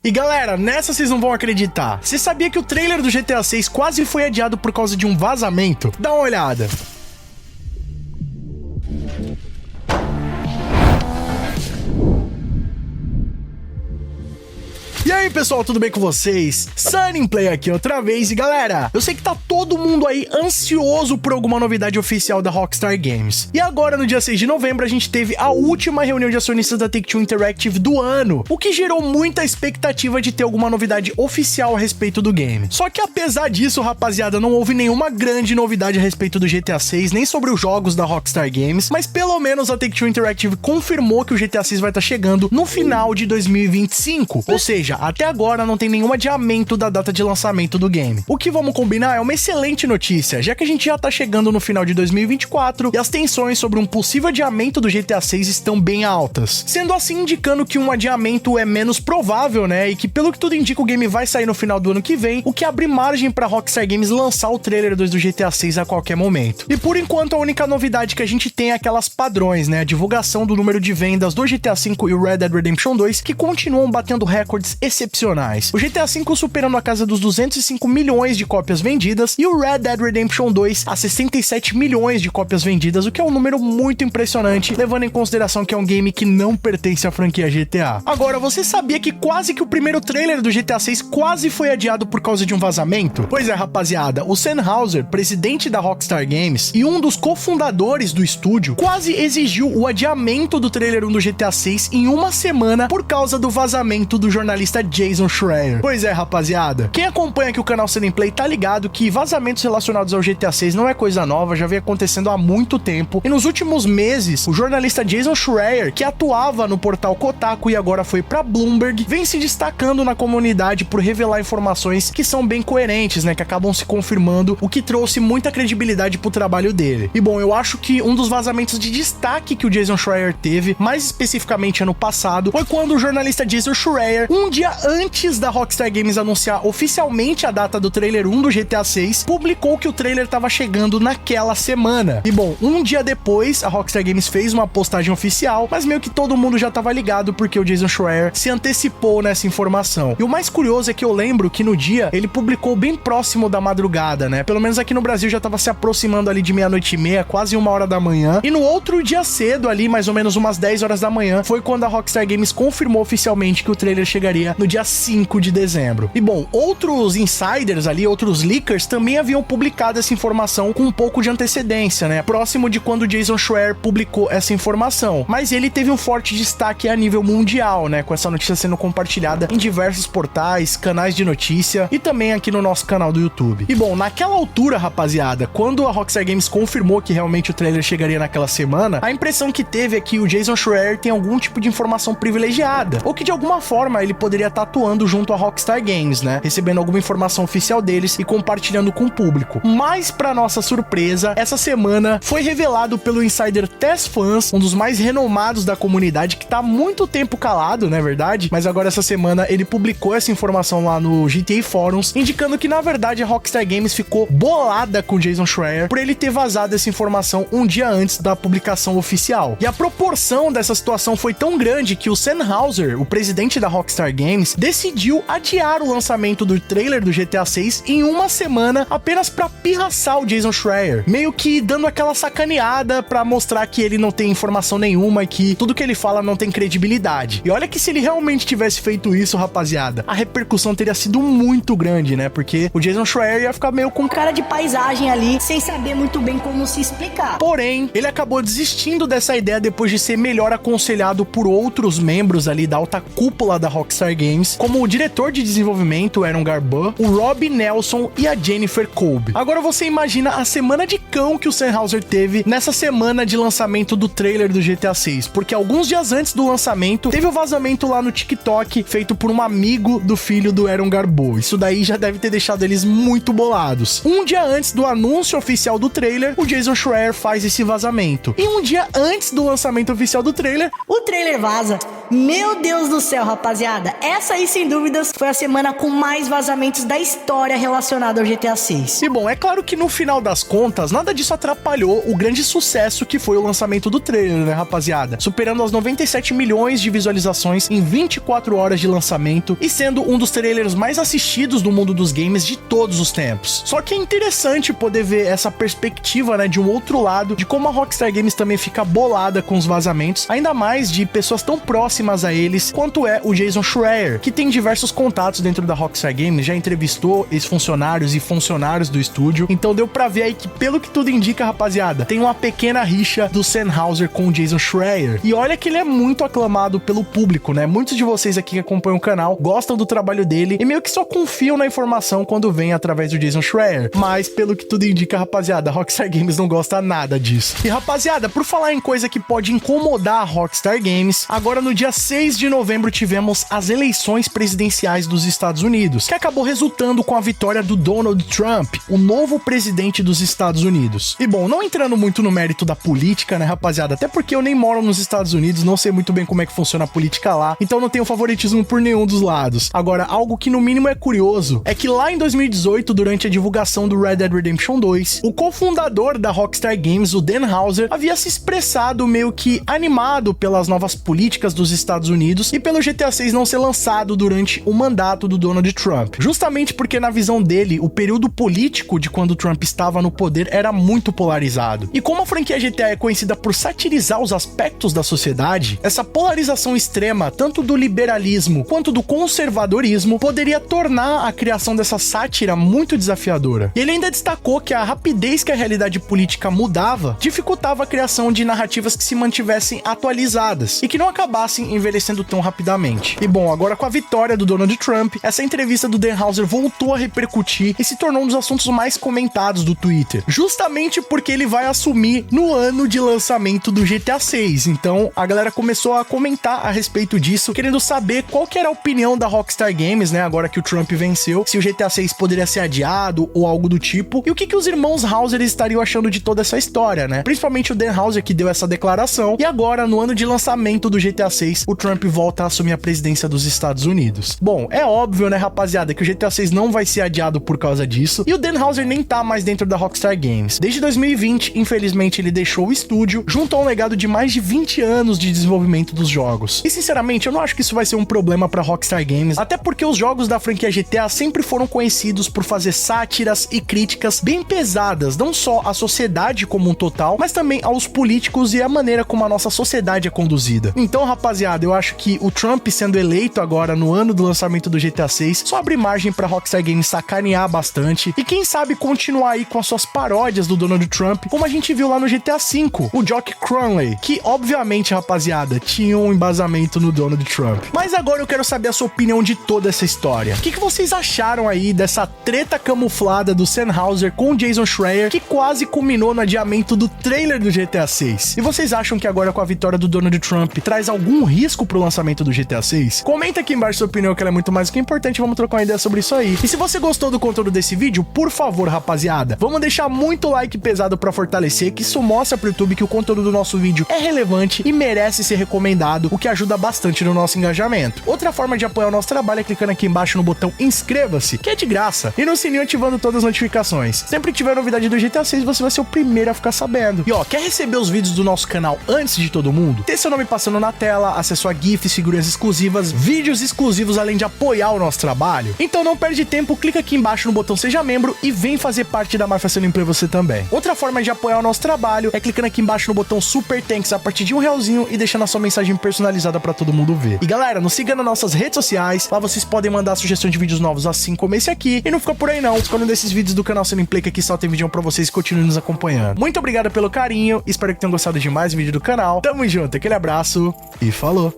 E galera, nessa vocês não vão acreditar. Você sabia que o trailer do GTA 6 quase foi adiado por causa de um vazamento? Dá uma olhada. E aí pessoal, tudo bem com vocês? Sunnyplay aqui outra vez e galera, eu sei que tá todo mundo aí ansioso por alguma novidade oficial da Rockstar Games. E agora no dia 6 de novembro a gente teve a última reunião de acionistas da Take-Two Interactive do ano, o que gerou muita expectativa de ter alguma novidade oficial a respeito do game. Só que apesar disso, rapaziada, não houve nenhuma grande novidade a respeito do GTA 6, nem sobre os jogos da Rockstar Games, mas pelo menos a Take-Two Interactive confirmou que o GTA 6 vai estar chegando no final de 2025, ou seja, até agora não tem nenhum adiamento da data de lançamento do game. O que vamos combinar é uma excelente notícia, já que a gente já tá chegando no final de 2024 e as tensões sobre um possível adiamento do GTA 6 estão bem altas. Sendo assim, indicando que um adiamento é menos provável, né? E que pelo que tudo indica o game vai sair no final do ano que vem, o que abre margem pra Rockstar Games lançar o trailer 2 do GTA 6 a qualquer momento. E por enquanto a única novidade que a gente tem é aquelas padrões, né? A divulgação do número de vendas do GTA 5 e o Red Dead Redemption 2, que continuam batendo recordes excepcionais. O GTA V superando a casa dos 205 milhões de cópias vendidas e o Red Dead Redemption 2 a 67 milhões de cópias vendidas, o que é um número muito impressionante, levando em consideração que é um game que não pertence à franquia GTA. Agora, você sabia que quase que o primeiro trailer do GTA 6 quase foi adiado por causa de um vazamento? Pois é, rapaziada, o Sam Houser, presidente da Rockstar Games e um dos cofundadores do estúdio, quase exigiu o adiamento do trailer 1 do GTA 6 em uma semana por causa do vazamento do jornalista Jason Schreier. Pois é, rapaziada, quem acompanha aqui o canal Sunnyplay tá ligado que vazamentos relacionados ao GTA 6 não é coisa nova, já vem acontecendo há muito tempo, e nos últimos meses, o jornalista Jason Schreier, que atuava no portal Kotaku e agora foi pra Bloomberg, vem se destacando na comunidade por revelar informações que são bem coerentes, né, que acabam se confirmando, o que trouxe muita credibilidade pro trabalho dele. E bom, eu acho que um dos vazamentos de destaque que o Jason Schreier teve, mais especificamente ano passado, foi quando o jornalista Jason Schreier, um dia antes da Rockstar Games anunciar oficialmente a data do trailer 1 do GTA 6, publicou que o trailer estava chegando naquela semana. E bom, um dia depois, a Rockstar Games fez uma postagem oficial, mas meio que todo mundo já estava ligado porque o Jason Schreier se antecipou nessa informação. E o mais curioso é que eu lembro que no dia, ele publicou bem próximo da madrugada, né? Pelo menos aqui no Brasil já estava se aproximando ali de 00:30, quase 1h da manhã. E no outro dia cedo ali, mais ou menos umas 10 horas da manhã, foi quando a Rockstar Games confirmou oficialmente que o trailer chegaria no dia 5 de dezembro. E bom, outros insiders ali, outros leakers também haviam publicado essa informação com um pouco de antecedência, né? Próximo de quando o Jason Schreier publicou essa informação. Mas ele teve um forte destaque a nível mundial, né? Com essa notícia sendo compartilhada em diversos portais, canais de notícia e também aqui no nosso canal do YouTube. E bom, naquela altura, rapaziada, quando a Rockstar Games confirmou que realmente o trailer chegaria naquela semana, a impressão que teve é que o Jason Schreier tem algum tipo de informação privilegiada, ou que de alguma forma ele poderia estar atuando junto à Rockstar Games, né? Recebendo alguma informação oficial deles e compartilhando com o público. Mas, pra nossa surpresa, essa semana foi revelado pelo insider Tess Fans, um dos mais renomados da comunidade, que tá há muito tempo calado, não é verdade? Mas agora essa semana ele publicou essa informação lá no GTA Forums, indicando que na verdade a Rockstar Games ficou bolada com Jason Schreier por ele ter vazado essa informação um dia antes da publicação oficial. E a proporção dessa situação foi tão grande que o Sam Houser, o presidente da Rockstar Games, decidiu adiar o lançamento do trailer do GTA 6 em uma semana apenas pra pirraçar o Jason Schreier, meio que dando aquela sacaneada pra mostrar que ele não tem informação nenhuma e que tudo que ele fala não tem credibilidade. E olha que se ele realmente tivesse feito isso, rapaziada, a repercussão teria sido muito grande, né? Porque o Jason Schreier ia ficar meio com cara de paisagem ali, sem saber muito bem como se explicar. Porém, ele acabou desistindo dessa ideia depois de ser melhor aconselhado por outros membros ali da alta cúpula da Rockstar Games, como o diretor de desenvolvimento, Aaron Garber, o Rob Nelson e a Jennifer Kolb. Agora você imagina a semana de cão que o Sam Houser teve nessa semana de lançamento do trailer do GTA 6, porque alguns dias antes do lançamento, teve o vazamento lá no TikTok, feito por um amigo do filho do Aaron Garber. Isso daí já deve ter deixado eles muito bolados. Um dia antes do anúncio oficial do trailer, o Jason Schreier faz esse vazamento. E um dia antes do lançamento oficial do trailer, o trailer vaza. Meu Deus do céu, rapaziada. Essa aí, sem dúvidas, foi a semana com mais vazamentos da história relacionada ao GTA 6. E bom, é claro que no final das contas, nada disso atrapalhou o grande sucesso que foi o lançamento do trailer, né, rapaziada? Superando as 97 milhões de visualizações em 24 horas de lançamento e sendo um dos trailers mais assistidos do mundo dos games de todos os tempos. Só que é interessante poder ver essa perspectiva, né, de um outro lado, de como a Rockstar Games também fica bolada com os vazamentos, ainda mais de pessoas tão próximas a eles quanto é o Jason Schreier, que tem diversos contatos dentro da Rockstar Games, já entrevistou ex-funcionários e funcionários do estúdio, então deu pra ver aí que, pelo que tudo indica, rapaziada, tem uma pequena rixa do Sam Houser com o Jason Schreier. E olha que ele é muito aclamado pelo público, né? Muitos de vocês aqui que acompanham o canal gostam do trabalho dele e meio que só confiam na informação quando vem através do Jason Schreier. Mas, pelo que tudo indica, rapaziada, a Rockstar Games não gosta nada disso. E, rapaziada, por falar em coisa que pode incomodar a Rockstar Games, agora no dia 6 de novembro tivemos as eleições presidenciais dos Estados Unidos, que acabou resultando com a vitória do Donald Trump, o novo presidente dos Estados Unidos. E bom, não entrando muito no mérito da política, né, rapaziada, até porque eu nem moro nos Estados Unidos, não sei muito bem como é que funciona a política lá, então não tenho favoritismo por nenhum dos lados. Agora, algo que no mínimo é curioso, é que lá em 2018, durante a divulgação do Red Dead Redemption 2, o cofundador da Rockstar Games, o Dan Houser, havia se expressado meio que animado pelas novas políticas dos Estados Unidos e pelo GTA 6 não ser lançado durante o mandato do Donald Trump. Justamente porque, na visão dele, o período político de quando Trump estava no poder era muito polarizado. E como a franquia GTA é conhecida por satirizar os aspectos da sociedade, essa polarização extrema, tanto do liberalismo quanto do conservadorismo, poderia tornar a criação dessa sátira muito desafiadora. E ele ainda destacou que a rapidez que a realidade política mudava dificultava a criação de narrativas que se mantivessem atualizadas e que não acabassem envelhecendo tão rapidamente. E bom, agora com a vitória do Donald Trump, essa entrevista do Dan Houser voltou a repercutir e se tornou um dos assuntos mais comentados do Twitter, justamente porque ele vai assumir no ano de lançamento do GTA 6. Então a galera começou a comentar a respeito disso, querendo saber qual que era a opinião da Rockstar Games, né, agora que o Trump venceu, se o GTA 6 poderia ser adiado ou algo do tipo, e o que os irmãos Houser estariam achando de toda essa história, né? Principalmente o Dan Houser, que deu essa declaração, e agora, no ano de lançamento do GTA 6, o Trump volta a assumir a presidência dos Estados Unidos. Bom, é óbvio, né, rapaziada, que o GTA 6 não vai ser adiado por causa disso, e o Dan Houser nem tá mais dentro da Rockstar Games. Desde 2020, infelizmente, ele deixou o estúdio, junto a um legado de mais de 20 anos de desenvolvimento dos jogos. E, sinceramente, eu não acho que isso vai ser um problema pra Rockstar Games, até porque os jogos da franquia GTA sempre foram conhecidos por fazer sátiras e críticas bem pesadas, não só à sociedade como um total, mas também aos políticos e à maneira como a nossa sociedade é conduzida. Então, rapaziada, eu acho que o Trump sendo eleito agora no ano do lançamento do GTA 6 só abre margem pra Rockstar Games sacanear bastante e quem sabe continuar aí com as suas paródias do Donald Trump, como a gente viu lá no GTA V, o Jock Crumley, que obviamente, rapaziada, tinha um embasamento no Donald Trump. Mas agora eu quero saber a sua opinião de toda essa história. O que vocês acharam aí dessa treta camuflada do Sam Houser com o Jason Schreier, que quase culminou no adiamento do trailer do GTA 6? E vocês acham que agora com a vitória do Donald Trump traz algum risco pro lançamento do GTA 6? Comenta aqui embaixo sua opinião, que ela é muito mais do que importante, vamos trocar uma ideia sobre isso aí. E se você gostou do conteúdo desse vídeo, por favor, rapaziada, vamos deixar muito like pesado pra fortalecer, que isso mostra pro YouTube que o conteúdo do nosso vídeo é relevante e merece ser recomendado, o que ajuda bastante no nosso engajamento. Outra forma de apoiar o nosso trabalho é clicando aqui embaixo no botão inscreva-se, que é de graça, e no sininho ativando todas as notificações. Sempre que tiver novidade do GTA 6, você vai ser o primeiro a ficar sabendo. E ó, quer receber os vídeos do nosso canal antes de todo mundo? Ter seu nome passando na tela, acesso a GIFs, figurinhas exclusivas, vídeos exclusivos, além de apoiar o nosso trabalho? Então não perde tempo, clica aqui embaixo no botão seja membro e vem fazer parte da Máfia Sailing Play você também. Outra forma de apoiar o nosso trabalho é clicando aqui embaixo no botão Super Thanks a partir de R$1 e deixando a sua mensagem personalizada pra todo mundo ver. E galera, nos siga nas nossas redes sociais, lá vocês podem mandar sugestões de vídeos novos assim como esse aqui, e não fica por aí não, escolhendo desses vídeos do canal Sailing Play, que aqui só tem vídeo pra vocês, continuem nos acompanhando. Muito obrigado pelo carinho, espero que tenham gostado de mais vídeo do canal, tamo junto, aquele abraço e falou!